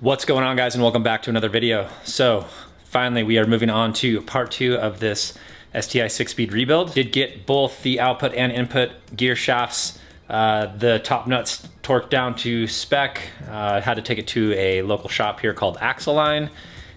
What's going on, guys, and welcome back to another video. So finally we are moving on to part 2 of this STI 6-speed rebuild. Did get both the output and input gear shafts, the top nuts torqued down to spec. Had to take it to a local shop here called Axeline,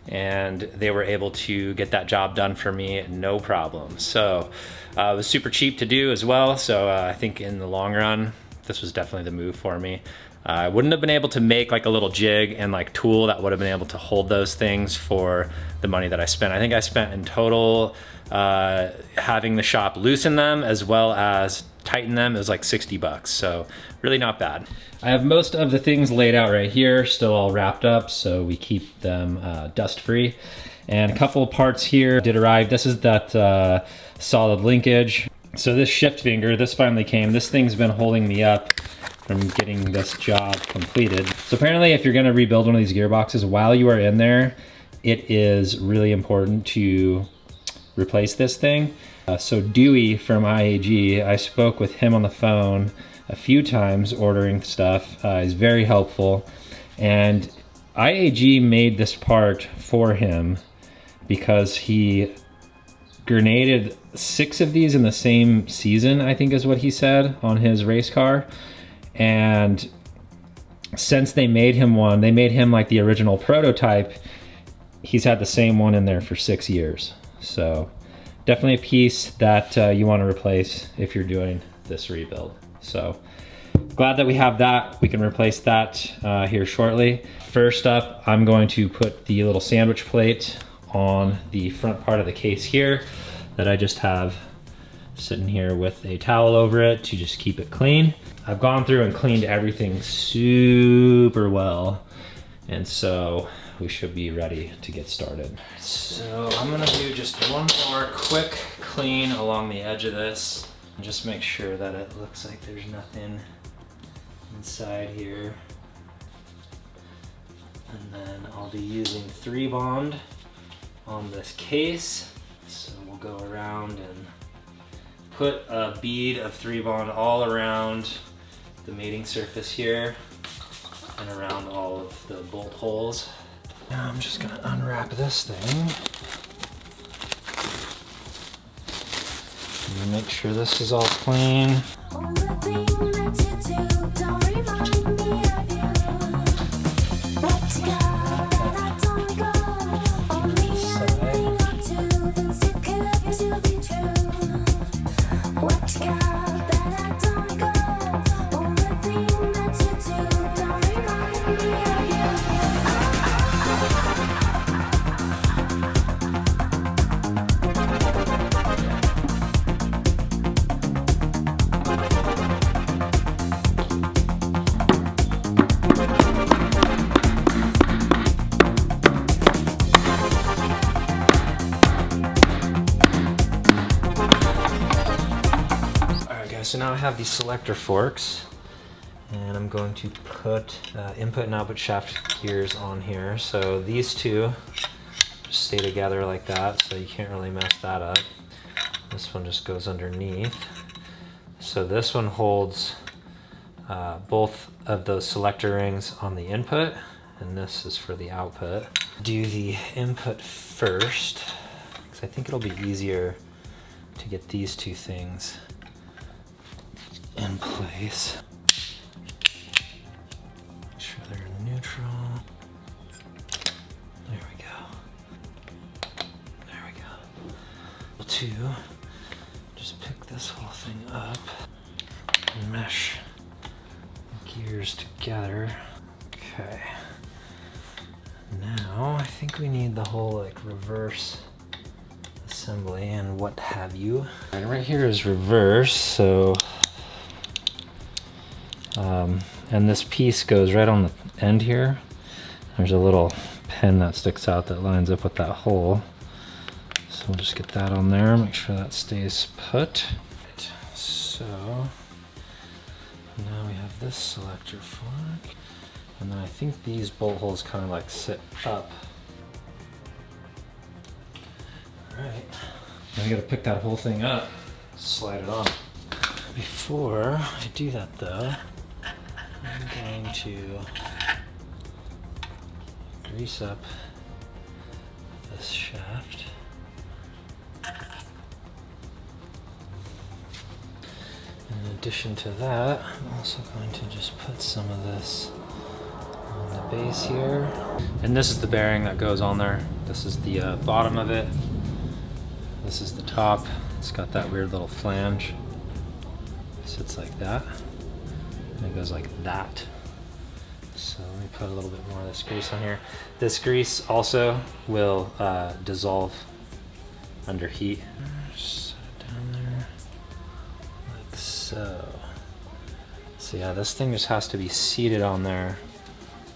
and they were able to get that job done for me, no problem. So it was super cheap to do as well, so I think in the long run this was definitely the move for me. I wouldn't have been able to make like a little jig and like tool that would have been able to hold those things for the money that I spent. I think I spent in total, having the shop loosen them as well as tighten them, it was like 60 bucks. So really not bad. I have most of the things laid out right here, still all wrapped up, so we keep them dust free. And a couple parts here did arrive. This is that solid linkage. So this shift finger, this finally came. This thing's been holding me up from getting this job completed. So apparently if you're gonna rebuild one of these gearboxes, while you are in there, it is really important to replace this thing. So Dewey from IAG, I spoke with him on the phone a few times ordering stuff. He's very helpful. And IAG made this part for him because he grenaded 6 of these in the same season, I think is what he said, on his race car. And since they made him one, they made him like the original prototype, he's had the same one in there for 6 years. So definitely a piece that you want to replace if you're doing this rebuild. So glad that we have that. We can replace that here shortly. First up, I'm going to put the little sandwich plate on the front part of the case here that I just have sitting here with a towel over it to just keep it clean. I've gone through and cleaned everything super well, and so we should be ready to get started. So I'm gonna do just one more quick clean along the edge of this and just make sure that it looks like there's nothing inside here. And then I'll be using 3-bond on this case. So we'll go around and put a bead of 3-bond all around the mating surface here and around all of the bolt holes. Now I'm just gonna unwrap this thing and make sure this is all clean. So now I have these selector forks, and I'm going to put input and output shaft gears on here. So these two just stay together like that, so you can't really mess that up. This one just goes underneath. So this one holds both of those selector rings on the input, and this is for the output. Do the input first, because I think it'll be easier to get these two things in place. Make sure they're neutral. There we go. There we go. 2, just pick this whole thing up and mesh the gears together. Okay. Now I think we need the whole like reverse assembly and what have you. And right here is reverse, so and this piece goes right on the end here. There's a little pin that sticks out that lines up with that hole. So we'll just get that on there, make sure that stays put. Right. So now we have this selector fork. And then I think these bolt holes kind of like sit up. All right. Now I gotta pick that whole thing up, slide it on. Before I do that though, I'm going to grease up this shaft. In addition to that, I'm also going to just put some of this on the base here. And this is the bearing that goes on there. This is the bottom of it. This is the top. It's got that weird little flange. It sits like that. And it goes like that. So let me put a little bit more of this grease on here. This grease also will dissolve under heat. Just set it down there like so. So yeah, this thing just has to be seated on there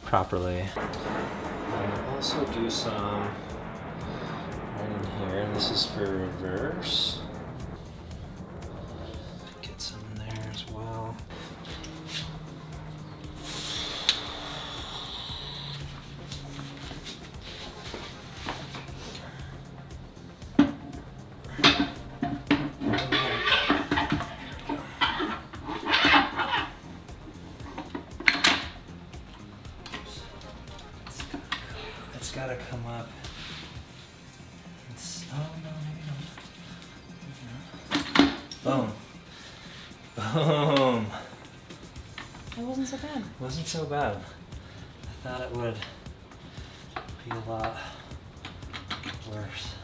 properly. I'll also do some right in here. This is for reverse. Get some in there as well. It's gotta come up. Oh no, maybe not. Boom. Boom. It wasn't so bad. It wasn't so bad. I thought it would be a lot worse.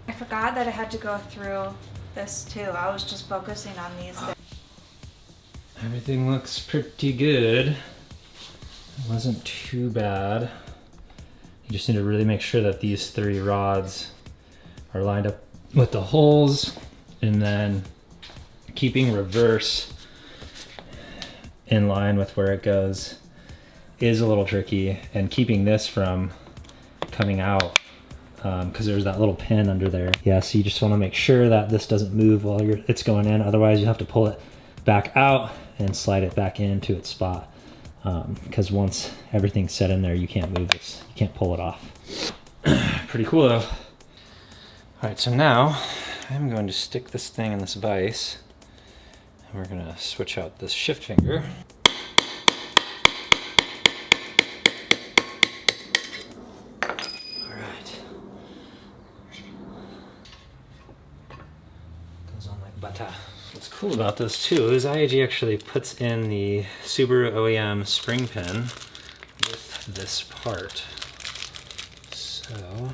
I forgot that I had to go through this too. I was just focusing on these things. Everything looks pretty good. It wasn't too bad. You just need to really make sure that these 3 rods are lined up with the holes, and then keeping reverse in line with where it goes is a little tricky, and keeping this from coming out because there's that little pin under there. Yeah, so you just want to make sure that this doesn't move while it's going in. Otherwise you have to pull it back out and slide it back into its spot. Because once everything's set in there, you can't move this. You can't pull it off. Pretty cool though. All right, so now I'm going to stick this thing in this vise, and we're gonna switch out this shift finger. All right. Goes on like butter. What's cool about this too is IAG actually puts in the Subaru OEM spring pin with this part. So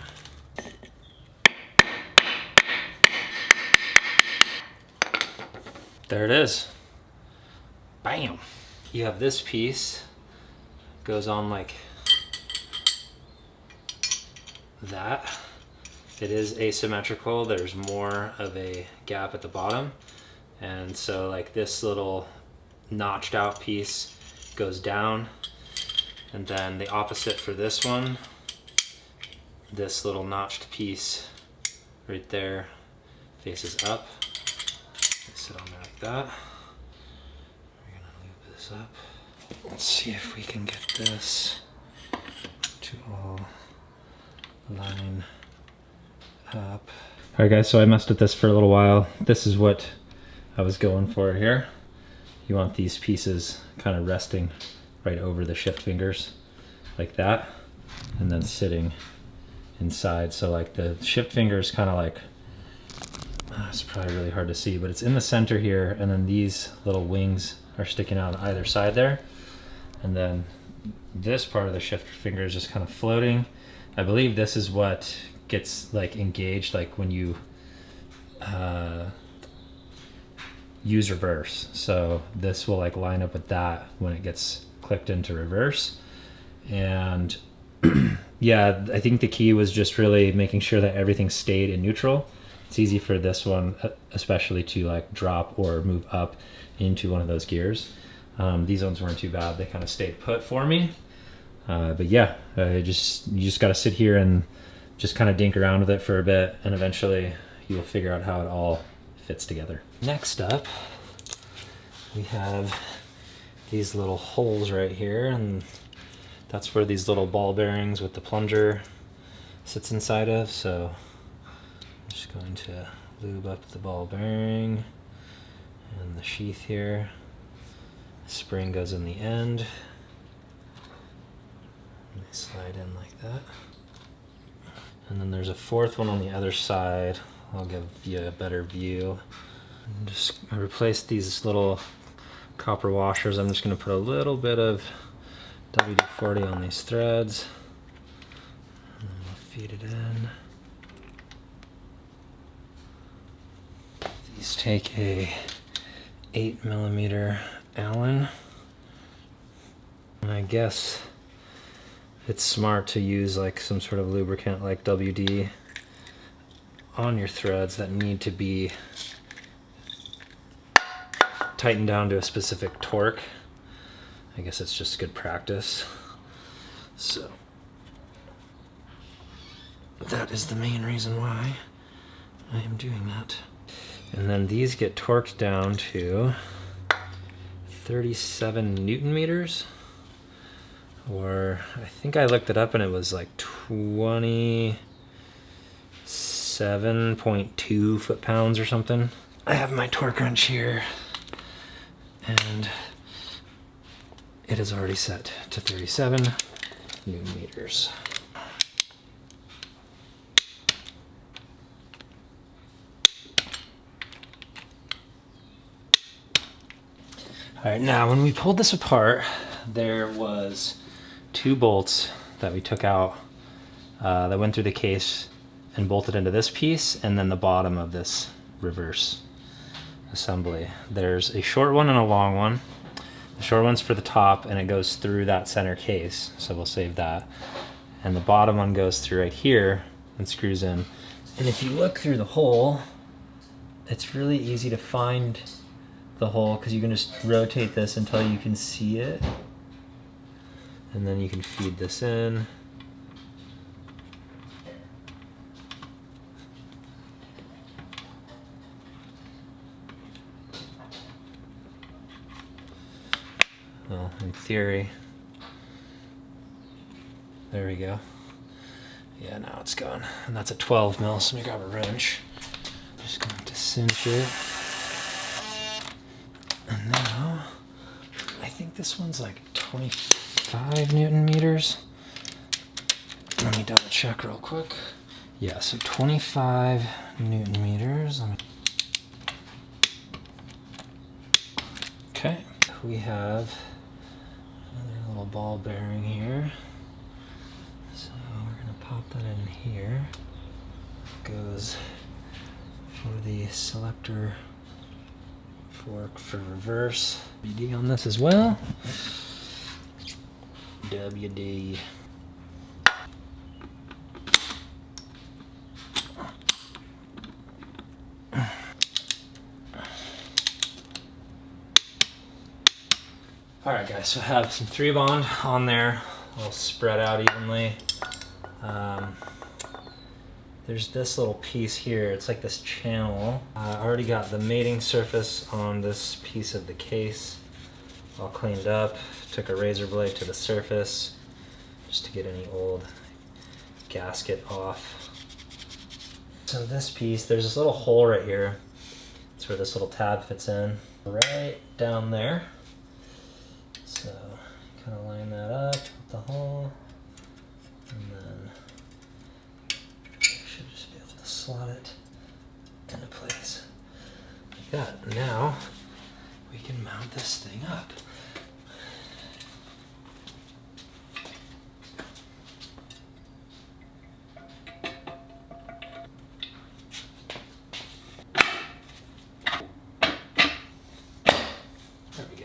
there it is. Bam! You have this piece, goes on like that. It is asymmetrical. There's more of a gap at the bottom. And so like this little notched out piece goes down, and then the opposite for this one, this little notched piece right there faces up. Sit on there like that. We're gonna loop this up. Let's see if we can get this to all line up. All right guys, so I messed with this for a little while. This is what I was going for here. You want these pieces kind of resting right over the shift fingers like that, and then sitting inside. So like the shift finger is kind of like, it's probably really hard to see, but it's in the center here, and then these little wings are sticking out on either side there. And then this part of the shift finger is just kind of floating. I believe this is what gets like engaged like when you use reverse. So this will like line up with that when it gets clicked into reverse. And yeah, I think the key was just really making sure that everything stayed in neutral. It's easy for this one especially to like drop or move up into one of those gears. These ones weren't too bad. They kind of stayed put for me. But yeah, you just got to sit here and just kind of dink around with it for a bit, and eventually you'll figure out how it all fits together. Next up, we have these little holes right here, and that's where these little ball bearings with the plunger sits inside of. So I'm just going to lube up the ball bearing and the sheath here. The spring goes in the end. Slide in like that. And then there's a fourth one on the other side. I'll give you a better view. I replaced these little copper washers. I'm just going to put a little bit of WD-40 on these threads. And we'll feed it in. These take a 8mm Allen. And I guess it's smart to use like some sort of lubricant like WD on your threads that need to be tightened down to a specific torque. I guess it's just good practice. So that is the main reason why I am doing that. And then these get torqued down to 37 Newton meters. Or I think I looked it up and it was like 27.2 foot-pounds or something. I have my torque wrench here and it is already set to 37 Newton meters. All right, now when we pulled this apart, there was 2 bolts that we took out that went through the case and bolted into this piece and then the bottom of this reverse assembly. There's a short one and a long one. The short one's for the top and it goes through that center case, so we'll save that. And the bottom one goes through right here and screws in. And if you look through the hole, it's really easy to find the hole because you can just rotate this until you can see it. And then you can feed this in. Well, in theory, there we go. Yeah, now it's gone. And that's a 12 mil, so let me grab a wrench. Just going to cinch it. And now, I think this one's like 25 Newton meters. Let me double check real quick. Yeah, so 25 Newton meters. Okay, we have another little ball bearing here. So we're gonna pop that in here. Goes for the selector fork for reverse. WD on this as well. WD. Alright guys, so I have some 3-bond on there, all spread out evenly. There's this little piece here, it's like this channel. I already got the mating surface on this piece of the case all cleaned up. Took a razor blade to the surface just to get any old gasket off. So this piece, there's this little hole right here. That's where this little tab fits in, right down there. So kind of line that up with the hole, and then I should just be able to slot it into place like that. Now we can mount this thing up.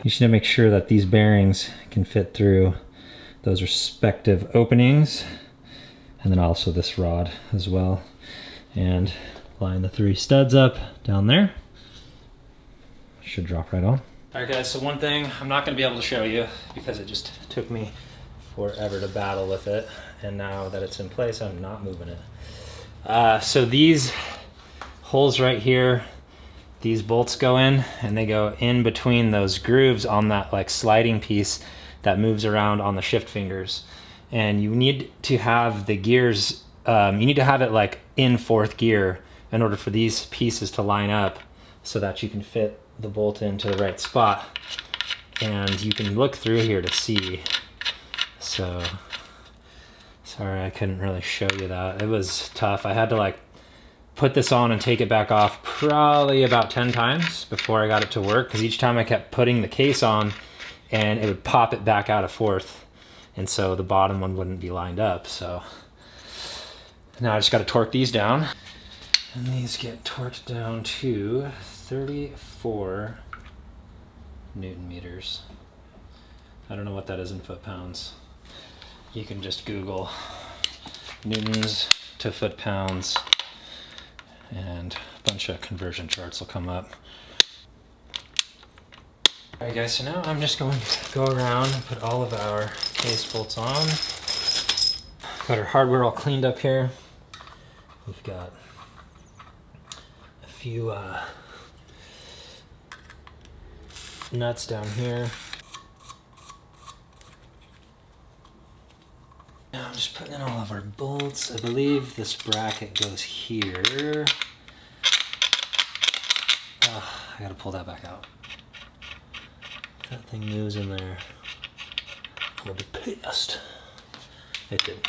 You should make sure that these bearings can fit through those respective openings, and then also this rod as well. And line the 3 studs up down there. Should drop right on. All right guys, so one thing I'm not gonna be able to show you because it just took me forever to battle with it. And now that it's in place, I'm not moving it. So these holes right here, these bolts go in and they go in between those grooves on that like sliding piece that moves around on the shift fingers. And you need to have the gears, you need to have it like in 4th gear in order for these pieces to line up so that you can fit the bolt into the right spot. And you can look through here to see. So Sorry, I couldn't really show you that. It was tough. I had to like put this on and take it back off probably about 10 times before I got it to work, because each time I kept putting the case on and it would pop it back out of fourth, and so the bottom one wouldn't be lined up. So now I just got to torque these down, and these get torqued down to 34 Newton meters. I don't know what that is in foot-pounds. You can just Google newtons to foot-pounds and a bunch of conversion charts will come up. Alright guys, so now I'm just going to go around and put all of our case bolts on. Got our hardware all cleaned up here. We've got a few nuts down here. Now I'm just putting in all of our bolts. I believe this bracket goes here. I gotta pull that back out. If that thing moves in there, I'm gonna be pissed. It didn't.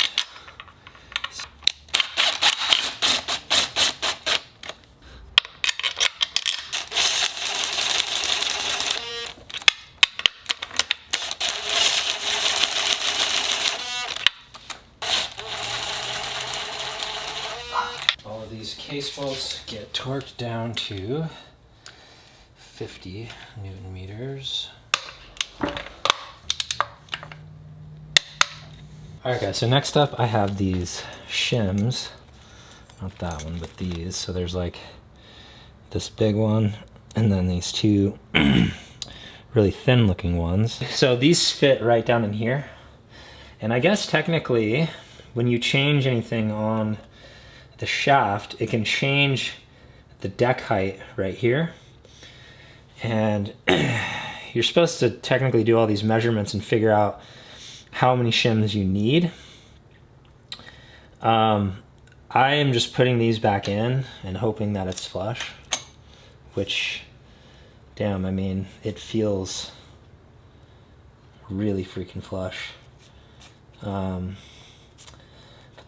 These case bolts get torqued down to 50 Newton meters. Alright guys, so next up I have these shims. Not that one, but these. So there's like this big one and then these two really thin looking ones. So these fit right down in here. And I guess technically when you change anything on the shaft, it can change the deck height right here, and you're supposed to technically do all these measurements and figure out how many shims you need. I am just putting these back in and hoping that it's flush, which, damn, I mean, it feels really freaking flush.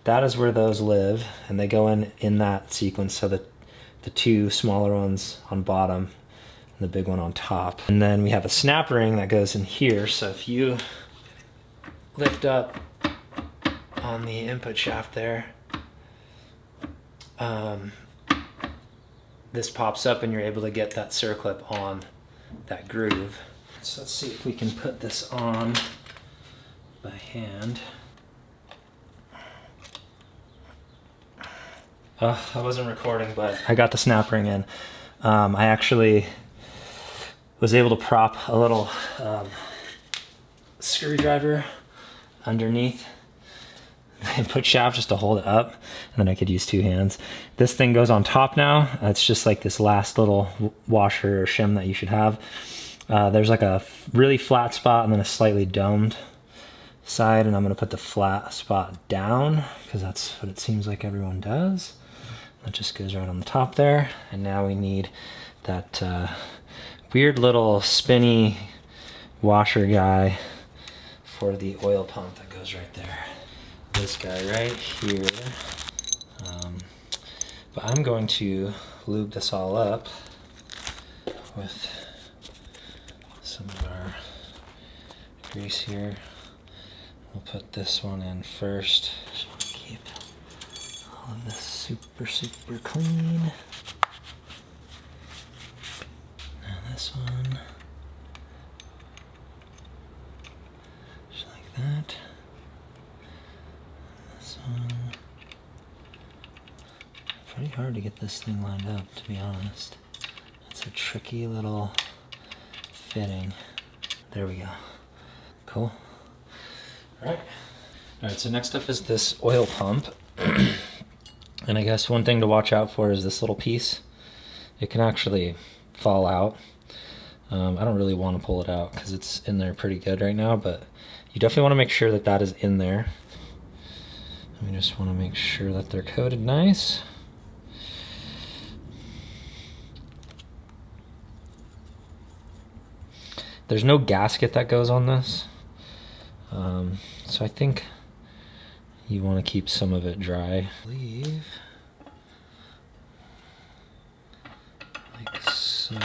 That is where those live, and they go in that sequence, so that the two smaller ones on bottom and the big one on top. And then we have a snap ring that goes in here, so if you lift up on the input shaft there, this pops up and you're able to get that circlip on that groove. So let's see if we can put this on by hand. I wasn't recording, but I got the snap ring in. I actually was able to prop a little screwdriver underneath the input shaft just to hold it up, and then I could use two hands. This thing goes on top now. It's just like this last little washer or shim that you should have. There's like a really flat spot and then a slightly domed side, and I'm gonna put the flat spot down because that's what it seems like everyone does. That just goes right on the top there. And now we need that weird little spinny washer guy for the oil pump that goes right there. This guy right here. But I'm going to lube this all up with some of our grease here. We'll put this one in first. Just keep all of this super clean. Now this one, just like that. This one. Pretty hard to get this thing lined up, to be honest. It's a tricky little fitting. There we go. Cool. All right, so next up is this oil pump. And I guess one thing to watch out for is this little piece. It can actually fall out. I don't really want to pull it out because it's in there pretty good right now, but you definitely want to make sure that that is in there. We just want to make sure that they're coated nice. There's no gasket that goes on this. So I think You want to keep some of it dry. Leave like so.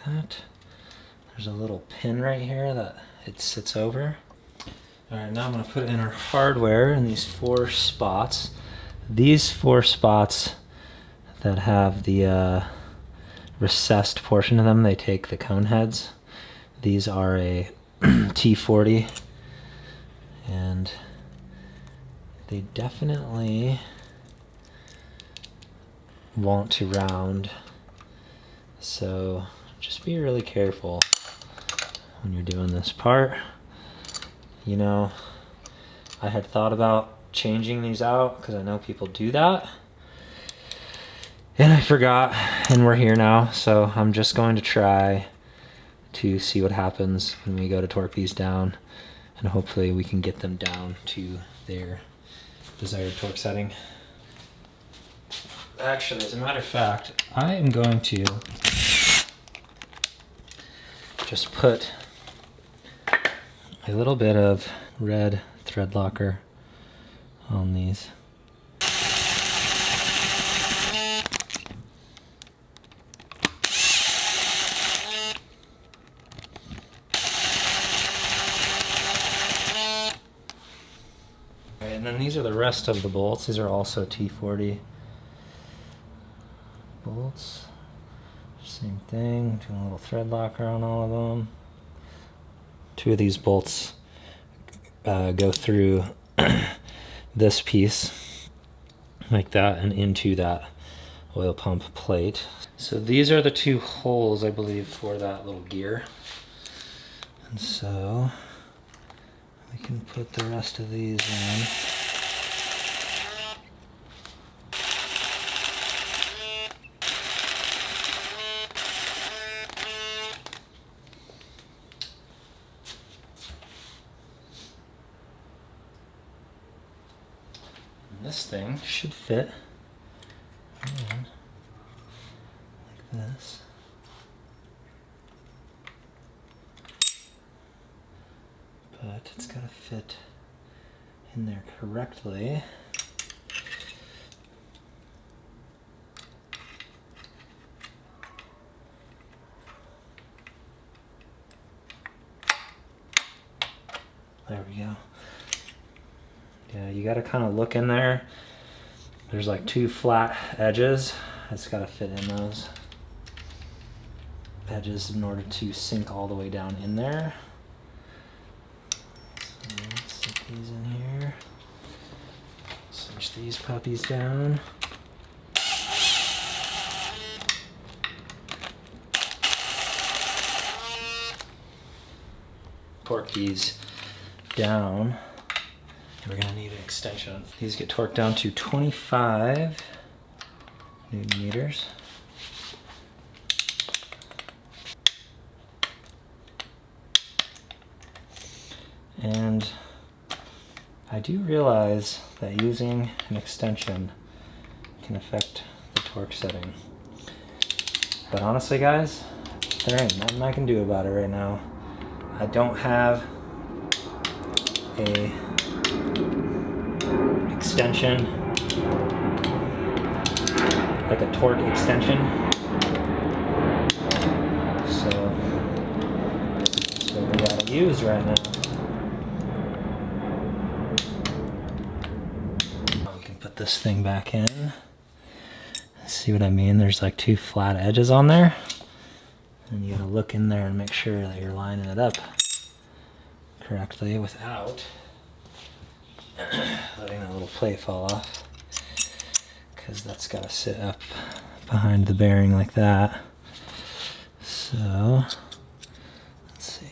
That. There's a little pin right here that it sits over. Alright, now I'm going to put it in our hardware in these 4 spots. These 4 spots that have the recessed portion of them, they take the cone heads. These are a T40, and they definitely want to round, so just be really careful when you're doing this part. You know, I had thought about changing these out because I know people do that, and I forgot, and we're here now, so I'm just going to try to see what happens when we go to torque these down, and hopefully we can get them down to their desired torque setting. Actually, as a matter of fact, I am going to just put a little bit of red thread locker on these. Alright, and then these are the rest of the bolts. These are also T40 bolts. Same thing, doing a little thread locker on all of them. 2 of these bolts go through this piece like that and into that oil pump plate. So these are the 2 holes, I believe, for that little gear. And so we can put the rest of these in. This thing should fit like this. But it's got to fit in there correctly. There we go. Yeah, you got to kind of look in there. There's like 2 flat edges. It's got to fit in those edges in order to sink all the way down in there. So let's stick these in here. Cinch these puppies down. Torque these down. We're going to need an extension. These get torqued down to 25 Newton meters. And I do realize that using an extension can affect the torque setting. But honestly, guys, there ain't nothing I can do about it right now. I don't have a extension, like a torque extension. So that's what we gotta use right now. We can put this thing back in. See what I mean? There's like 2 flat edges on there. And you gotta look in there and make sure that you're lining it up correctly without letting that little plate fall off, because that's got to sit up behind the bearing like that. So let's see.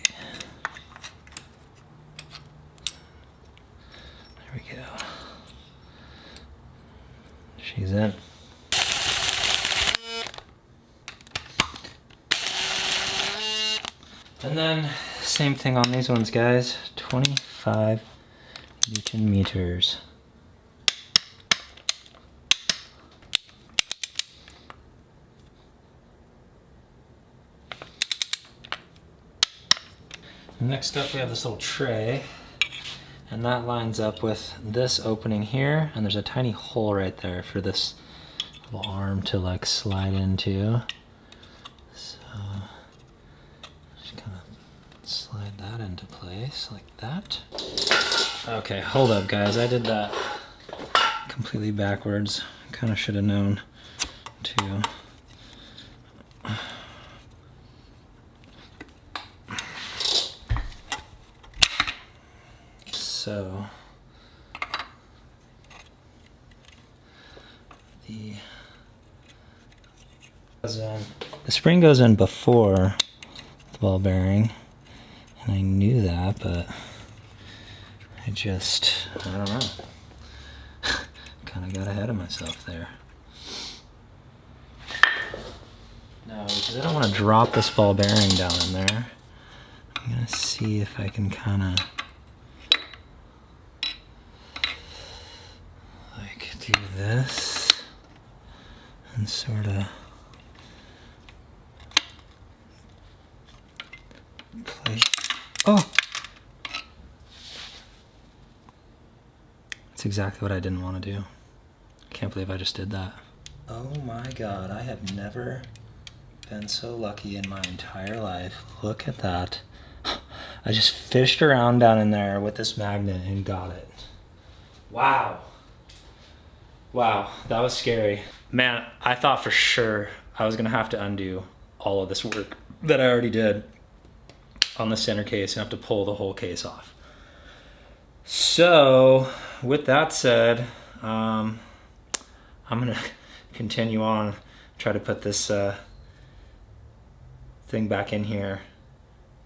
There we go. She's in. And then same thing on these ones, guys. 25 Newton meters. Next up, we have this little tray, and that lines up with this opening here, and there's a tiny hole right there for this little arm to like slide into. So just kind of slide that into place like that. Okay, hold up guys, I did that completely backwards. Kind of should have known to. So the spring goes in before the ball bearing, and I knew that, but I don't know, kind of got ahead of myself there. No, because I don't want to drop this ball bearing down in there. I'm gonna see if I can kind of like do this and sort of place. Oh! That's exactly what I didn't want to do. Can't believe I just did that. Oh my god, I have never been so lucky in my entire life. Look at that. I just fished around down in there with this magnet and got it. Wow. Wow, that was scary. Man, I thought for sure I was gonna have to undo all of this work that I already did on the center case and have to pull the whole case off. So, with that said, I'm gonna continue on, try to put this thing back in here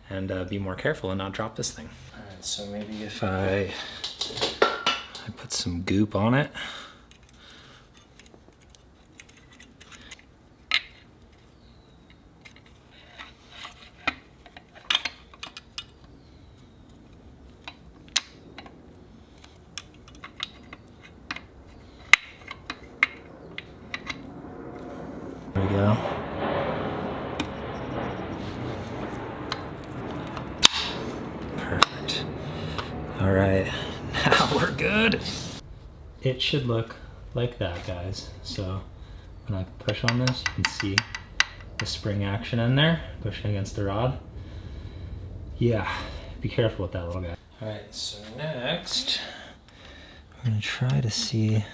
and be more careful and not drop this thing. All right, so maybe if I put some goop on it. There we go. Perfect. All right, now we're good. It should look like that, guys. So when I push on this, you can see the spring action in there, pushing against the rod. Yeah, be careful with that little guy. All right, so next, we're gonna try to see,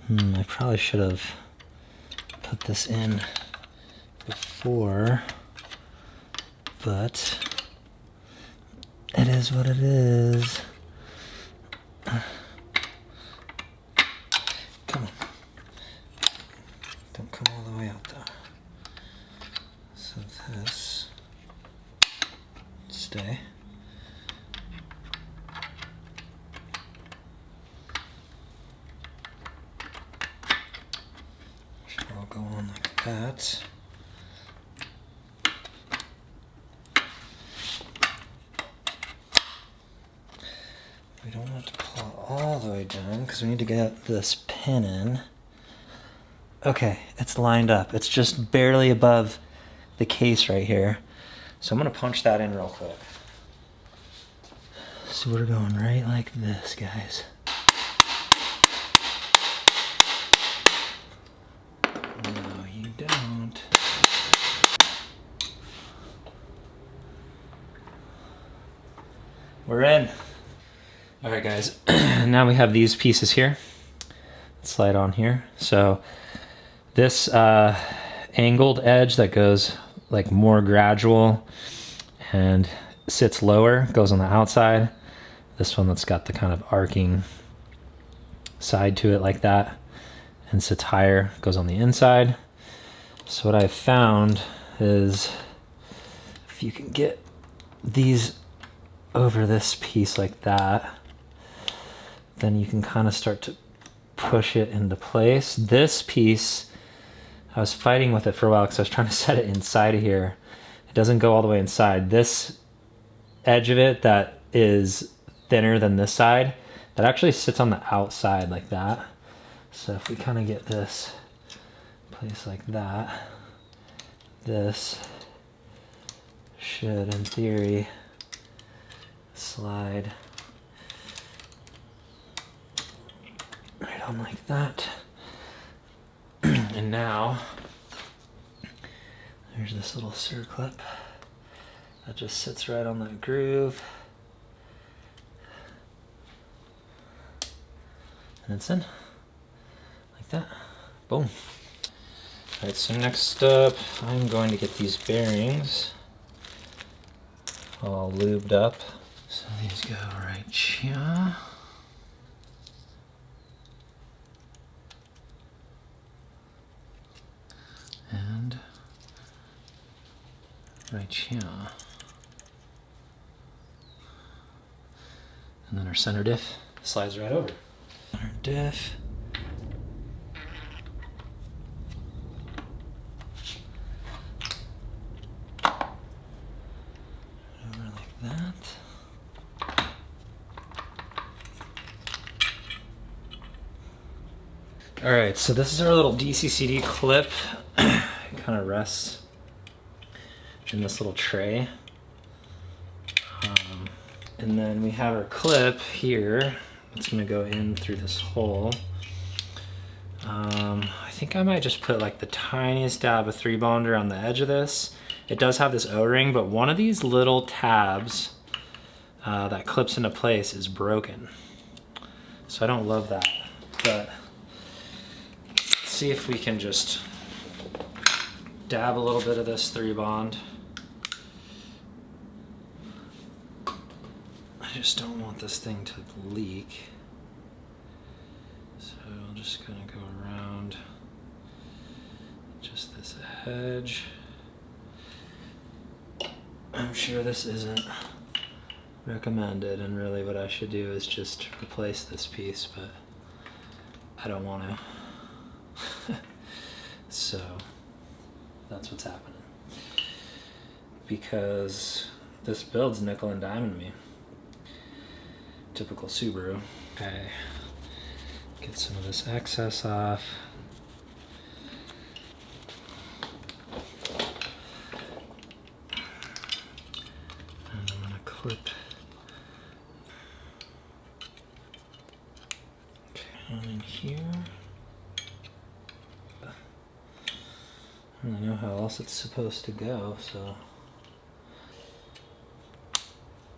I probably should have put this in before, but it is what it is. Come on. Don't come all the way out though. So this, stay. Should all go on like that. We don't want to pull all the way down because we need to get this pin in. Okay, it's lined up. It's just barely above the case right here. So I'm gonna punch that in real quick. So we're going right like this, guys. No, you don't. We're in. All right, guys, now we have these pieces here. Slide on here. So this angled edge that goes like more gradual and sits lower goes on the outside. This one that's got the kind of arcing side to it like that and sits higher goes on the inside. So what I've found is if you can get these over this piece like that, then you can kind of start to push it into place. This piece, I was fighting with it for a while because I was trying to set it inside of here. It doesn't go all the way inside. This edge of it that is thinner than this side, that actually sits on the outside like that. So if we kind of get this placed like that, this should, in theory, slide right on like that. And now there's this little circlip that just sits right on that groove. And it's in, like that. Boom. All right, so next up, I'm going to get these bearings all lubed up. So these go right here. And right here. And then our center diff slides right over. Center diff. Over like that. All right, so this is our little DCCD clip. It kind of rests in this little tray. And then we have our clip here. It's gonna go in through this hole. I think I might just put like the tiniest dab of 3-bonder on the edge of this. It does have this O-ring, but one of these little tabs that clips into place is broken. So I don't love that, but let's see if we can just dab a little bit of this 3-bond. I just don't want this thing to leak. So I'm just gonna go around just this edge. I'm sure this isn't recommended, and really what I should do is just replace this piece, but I don't want to. So that's what's happening. Because this build's nickel and diming me. Typical Subaru. Okay, get some of this excess off. And I'm gonna clip. Okay, on in here. I don't really know how else it's supposed to go, so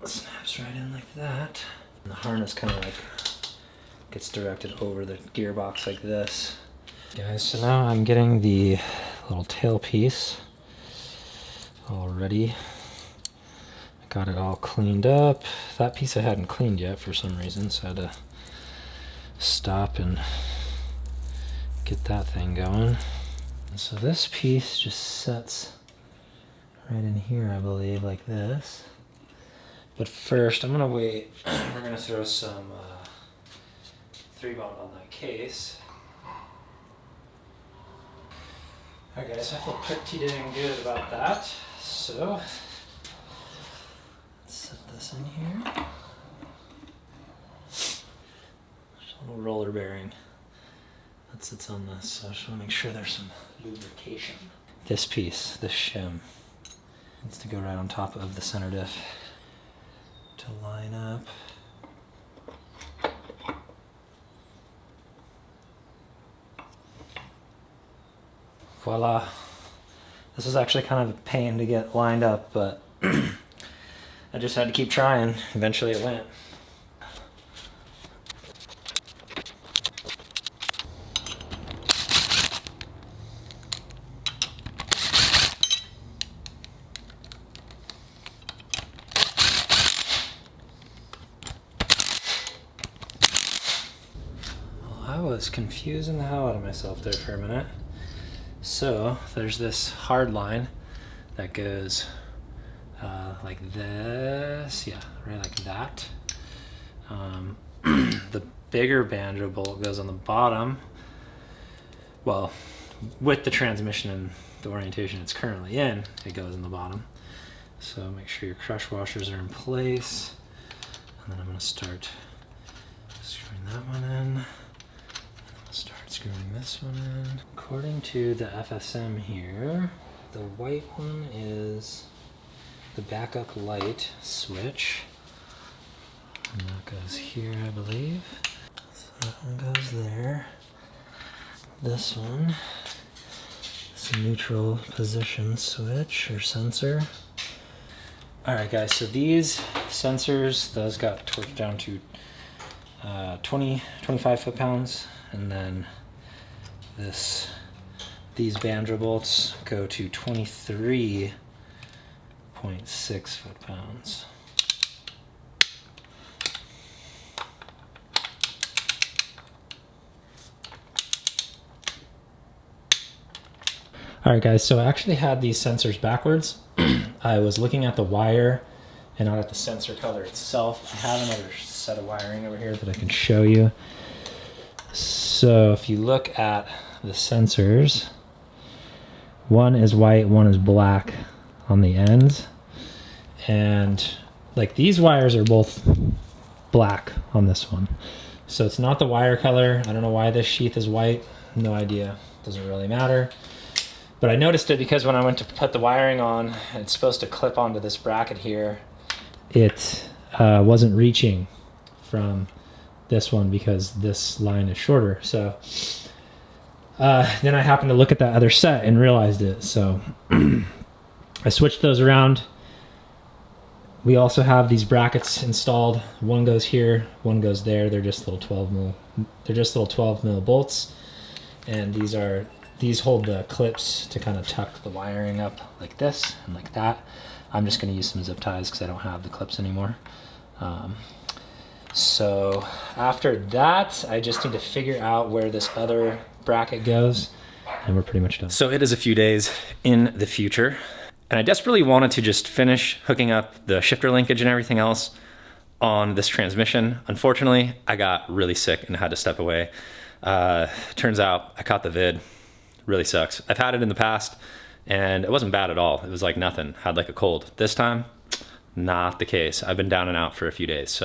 it snaps right in like that. And the harness kind of like gets directed over the gearbox like this. Guys, so now I'm getting the little tail piece all ready. I got it all cleaned up. That piece I hadn't cleaned yet for some reason, so I had to stop and get that thing going. And so this piece just sets right in here, I believe, like this. But first, I'm gonna wait. We're gonna throw some 3-bond on that case. Alright guys, I feel pretty dang good about that. So, let's set this in here. There's a little roller bearing that sits on this, so I just wanna make sure there's some lubrication. This piece, this shim, needs to go right on top of the center diff to line up. Voila. This was actually kind of a pain to get lined up, but I just had to keep trying. Eventually it went. I was confusing the hell out of myself there for a minute. So there's this hard line that goes like this, yeah, right like that. The bigger banjo bolt goes on the bottom. Well, with the transmission and the orientation it's currently in, it goes in the bottom. So make sure your crush washers are in place. And then I'm gonna start screwing that one in. Start screwing this one in. According to the FSM here, the white one is the backup light switch. And that goes here, I believe. So that one goes there. This one is a neutral position switch or sensor. All right, guys, so these sensors, those got torqued down to 25 foot-pounds, and then these banjo bolts go to 23.6 foot-pounds. All right, guys, so I actually had these sensors backwards. I was looking at the wire and not at the sensor color itself. I have another set of wiring over here that I can show you. So if you look at the sensors, one is white, one is black on the ends. And like these wires are both black on this one. So it's not the wire color. I don't know why this sheath is white. No idea. Doesn't really matter. But I noticed it because when I went to put the wiring on, it's supposed to clip onto this bracket here. It wasn't reaching from this one because this line is shorter. So then I happened to look at that other set and realized it. So I switched those around. We also have these brackets installed. One goes here, one goes there. They're just little 12 mil. They're just little 12 mil bolts, and these hold the clips to kind of tuck the wiring up like this and like that. I'm just going to use some zip ties because I don't have the clips anymore. So after that, I just need to figure out where this other bracket goes, and we're pretty much done. So it is a few days in the future, and I desperately wanted to just finish hooking up the shifter linkage and everything else on this transmission. Unfortunately, I got really sick and had to step away. Turns out I caught the vid. Really sucks. I've had it in the past and it wasn't bad at all. It was like nothing. Had like a cold. This time, not the case. I've been down and out for a few days.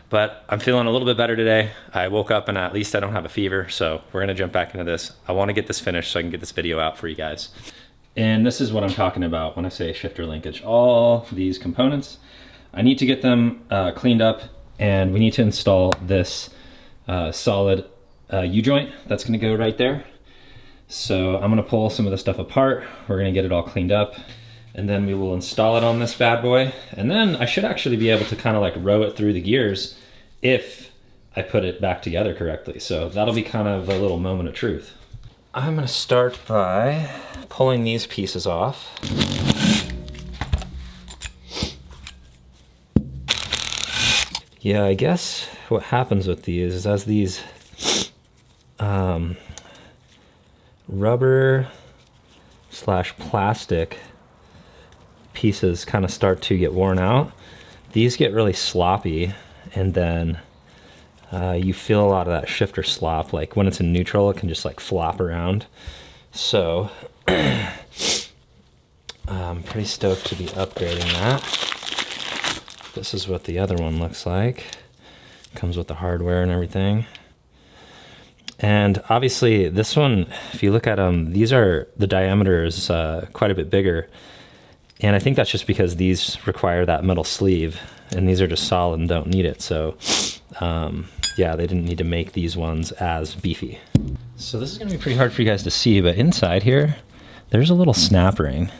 But I'm feeling a little bit better today. I woke up and at least I don't have a fever. So we're gonna jump back into this. I wanna get this finished so I can get this video out for you guys. And this is what I'm talking about when I say shifter linkage. All these components, I need to get them cleaned up, and we need to install this solid U-joint that's gonna go right there. So I'm gonna pull some of the stuff apart. We're gonna get it all cleaned up, and then we will install it on this bad boy. And then I should actually be able to kind of like row it through the gears if I put it back together correctly. So that'll be kind of a little moment of truth. I'm gonna start by pulling these pieces off. Yeah, I guess what happens with these is as these rubber / plastic pieces kind of start to get worn out, these get really sloppy, and then you feel a lot of that shifter slop. Like when it's in neutral, it can just like flop around. So I'm pretty stoked to be upgrading that. This is what the other one looks like. Comes with the hardware and everything. And obviously this one, if you look at them, the diameter is quite a bit bigger. And I think that's just because these require that metal sleeve, and these are just solid and don't need it. So yeah, they didn't need to make these ones as beefy. So this is gonna be pretty hard for you guys to see, but inside here, there's a little snap ring.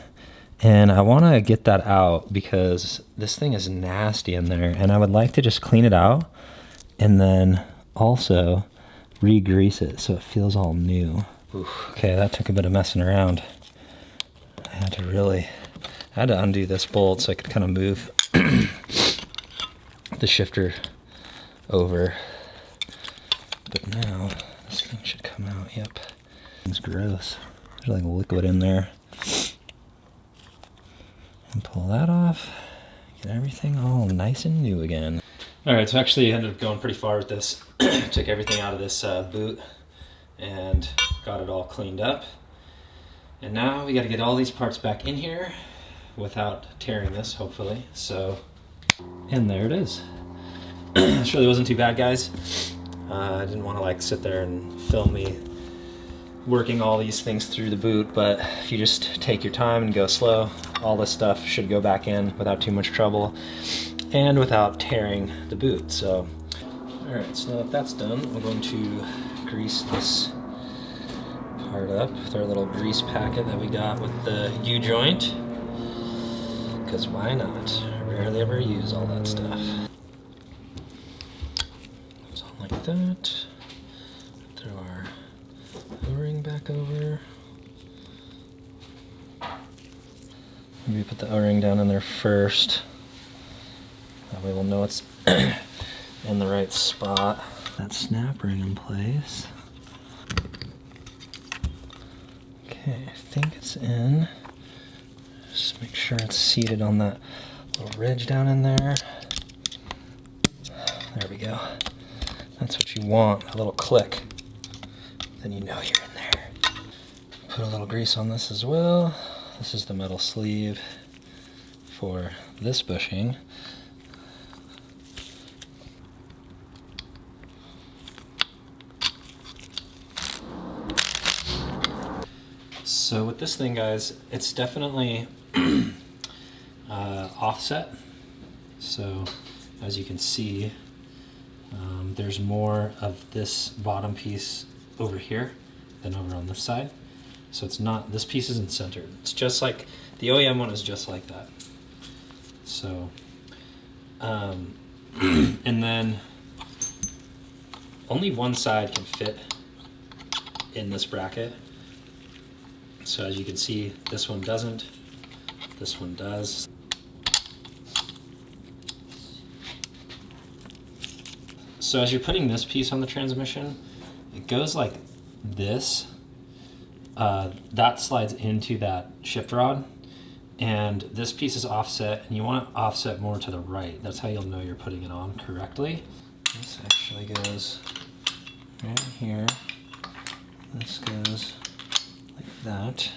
And I wanna get that out because this thing is nasty in there, and I would like to just clean it out and then also re-grease it so it feels all new. Ooh, okay, that took a bit of messing around. I had to undo this bolt so I could kind of move the shifter over. But now this thing should come out. Yep. It's gross. There's like liquid in there. And pull that off. Get everything all nice and new again. All right, so actually I ended up going pretty far with this. Took everything out of this boot and got it all cleaned up. And now we got to get all these parts back in here without tearing this, hopefully. So, and there it is. This really wasn't too bad, guys. I didn't want to like sit there and film me working all these things through the boot, but if you just take your time and go slow, all this stuff should go back in without too much trouble. and without tearing the boot. So, all right, so now that that's done, we're going to grease this part up with our little grease packet that we got with the U-joint, because why not? I rarely ever use all that stuff. Goes on like that. Throw our O-ring back over. Maybe put the O-ring down in there first. That way we'll know it's in the right spot. That snap ring in place. Okay, I think it's in. Just make sure it's seated on that little ridge down in there. There we go. That's what you want, a little click. Then you know you're in there. Put a little grease on this as well. This is the metal sleeve for this bushing. So with this thing, guys, it's definitely offset. So as you can see, there's more of this bottom piece over here than over on this side. So it's not, this piece isn't centered. It's just like, the OEM one is just like that. So, and then only one side can fit in this bracket. So as you can see, this one doesn't, this one does. So as you're putting this piece on the transmission, it goes like this. That slides into that shift rod, and this piece is offset, and you want to offset more to the right. That's how you'll know you're putting it on correctly. This actually goes right here. This goes like that.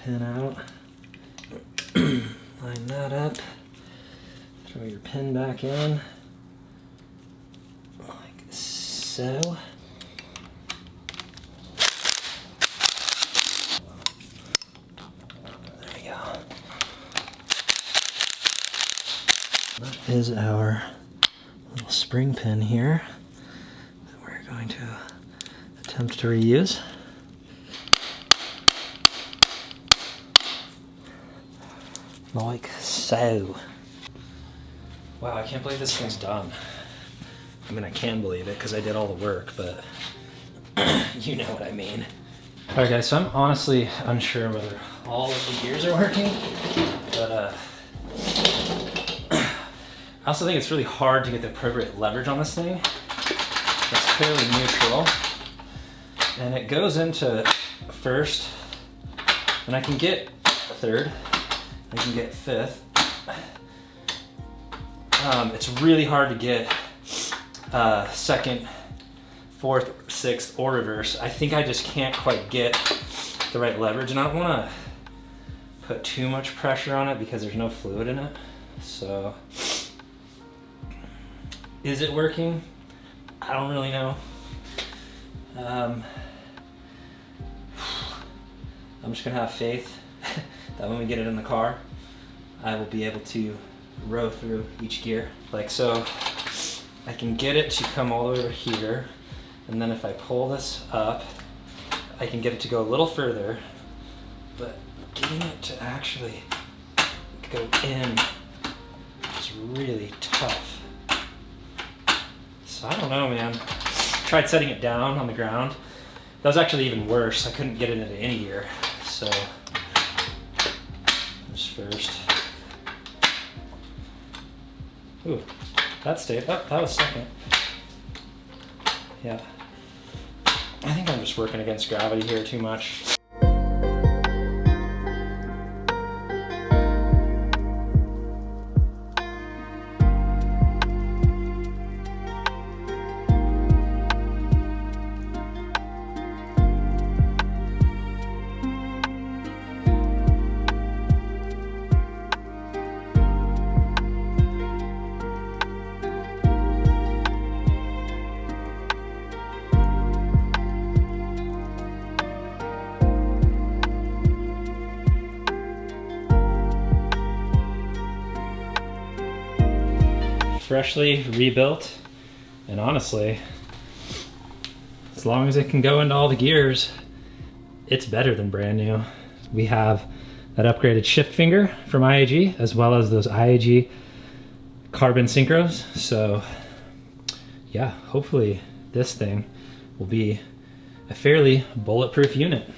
Pin out. Line that up. Throw your pin back in. Like so. There we go. That is our little spring pin here that we're going to attempt to reuse. Like so. Wow, I can't believe this thing's done. I mean, I can believe it because I did all the work, but you know what I mean. All right, guys, so I'm honestly unsure whether all of the gears are working, but I also think it's really hard to get the appropriate leverage on this thing. It's fairly neutral, and it goes into first, and I can get third, I can get fifth. It's really hard to get second, fourth, sixth, or reverse. I think I just can't quite get the right leverage, and I don't want to put too much pressure on it because there's no fluid in it. So, is it working? I don't really know. I'm just gonna have faith that when we get it in the car, I will be able to row through each gear. Like so, I can get it to come all the way over here, and then if I pull this up, I can get it to go a little further, but getting it to actually go in is really tough. So I don't know, man. Tried setting it down on the ground. That was actually even worse. I couldn't get it into any gear. So, this first. Ooh, that stayed. Oh, that was second. Yeah. I think I'm just working against gravity here too much. freshly rebuilt, and honestly, as long as it can go into all the gears, it's better than brand new. We have that upgraded shift finger from IAG, as well as those IAG Carbon Synchros. So yeah, hopefully this thing will be a fairly bulletproof unit.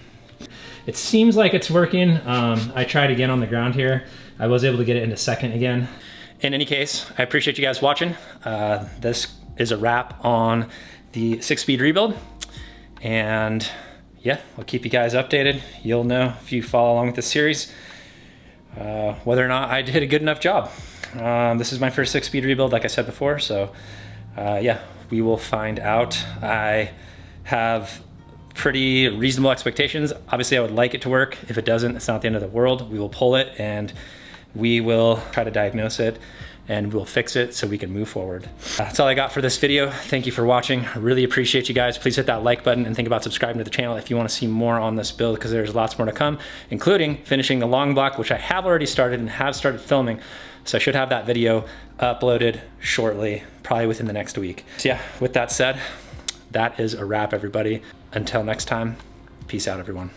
It seems like it's working. I tried again on the ground here. I was able to get it into second again. In any case, I appreciate you guys watching. This is a wrap on the 6-speed rebuild. And yeah, I'll keep you guys updated. You'll know if you follow along with this series whether or not I did a good enough job. This is my first 6-speed rebuild, like I said before, so yeah, we will find out. I have pretty reasonable expectations. Obviously, I would like it to work. If it doesn't, it's not the end of the world. We will pull it and we will try to diagnose it and we'll fix it so we can move forward. That's all I got for this video. Thank you for watching. I really appreciate you guys. Please hit that like button and think about subscribing to the channel if you want to see more on this build, because there's lots more to come, including finishing the long block, which I have already started and have started filming. So I should have that video uploaded shortly, probably within the next week. So yeah, with that said, that is a wrap, everybody. Until next time, peace out, everyone.